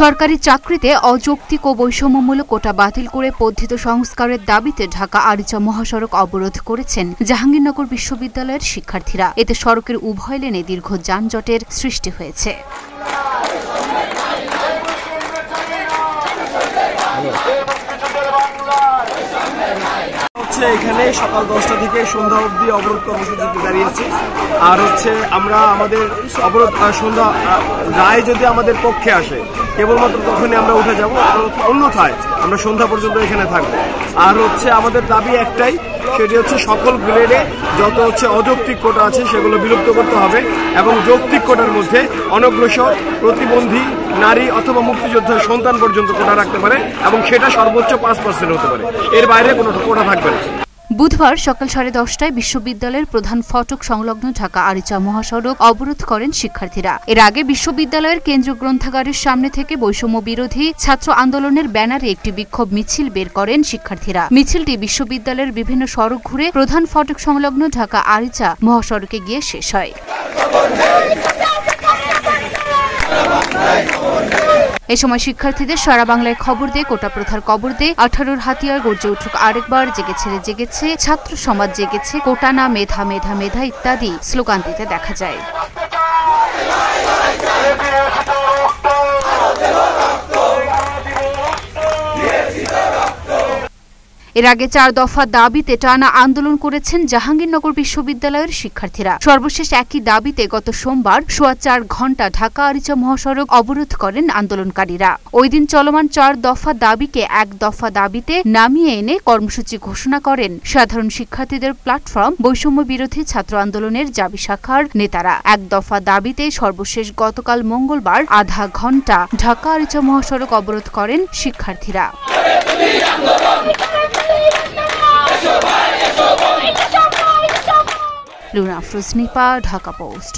সরকারি চাকরিতে অযৌক্তিক ও বৈষম্যমূলক কোটা বাতিল করে পদ্ধতি সংস্কারের দাবিতে ঢাকা আরিচা মহাসড়ক অবরোধ করেছেন জাহাঙ্গীরনগর বিশ্ববিদ্যালয়ের শিক্ষার্থীরা। এতে সড়কের উভয় লেনে দীর্ঘ যানজটের সৃষ্টি হয়েছে। এখানে সকাল 10টা থেকে সন্ধ্যা অবধি অবরোধ কর্মসূচিতে দাঁড়িয়েছি। আর আমারা আমাদের অবরোধ সন্ধ্যা রায় যদি আমাদের পক্ষে আসে কেবলমাত্র তখনই আমরা উঠে যাব, অন্যথায় আমরা সন্ধ্যা পর্যন্ত এখানে থাকবো। আর আমাদের দাবি একটাই, সেটি সকল গ্রেডে যত অযৌক্তিক কোটা আছে সেগুলো বিলুপ্ত করতে হবে এবং যৌক্তিক কোটার মধ্যে অনগ্রসর, প্রতিবন্ধী, নারী অথবা মুক্তিযোদ্ধার সন্তান পর্যন্ত কোটা রাখতে পারে এবং সেটা সর্বোচ্চ 5% হতে পারে, এর বাইরে কোনো কোটা থাকবে না। বুধবার সকাল 10:30টায় বিশ্ববিদ্যালয়ের প্রধান ফটক সংলগ্ন ঢাকা আরিচা মহাসড়ক অবরোধ করেন শিক্ষার্থীরা। এর আগে বিশ্ববিদ্যালয়ের কেন্দ্রীয় গ্রন্থাগারের সামনে থেকে বৈষম্য বিরোধী ছাত্র আন্দোলনের ব্যানারে একটি বিক্ষোভ মিছিল বের করেন শিক্ষার্থীরা। মিছিলটি বিশ্ববিদ্যালয়ের বিভিন্ন সড়ক ঘুরে প্রধান ফটক সংলগ্ন ঢাকা আরিচা মহাসড়কে গিয়ে শেষ হয়। এ সময় শিক্ষার্থীদের সারা বাংলায় খবর দে, কোটা প্রথার কবর দে, 18-র হাতিয়ার গর্জে উঠুক আরেকবার, জেগেছে রে জেগেছে, ছাত্র সমাজ জেগেছে, কোটা না মেধা মেধা মেধা ইত্যাদি স্লোগান দিতে দেখা যায়। এর আগে 4 দফা দাবিতে টানা আন্দোলন করেছেন জাহাঙ্গীরনগর বিশ্ববিদ্যালয়ের শিক্ষার্থীরা। সর্বশেষ একই দাবিতে গত সোমবার 4.25 ঘণ্টা ঢাকা আরিচা মহাসড়ক অবরোধ করেন আন্দোলনকারীরা। ওই দিন চলমান 4 দফা দাবিকে 1 দফা দাবিতে নামিয়ে এনে কর্মসূচি ঘোষণা করেন সাধারণ শিক্ষার্থীদের প্ল্যাটফর্ম বৈষম্য বিরোধী ছাত্র আন্দোলনের জাবি শাখার নেতারা। 1 দফা দাবিতে সর্বশেষ গতকাল মঙ্গলবার আধা ঘণ্টা ঢাকা আরিচা মহাসড়ক অবরোধ করেন শিক্ষার্থীরা। লুনা আফরোজ নিপা, ঢাকা পোস্ট।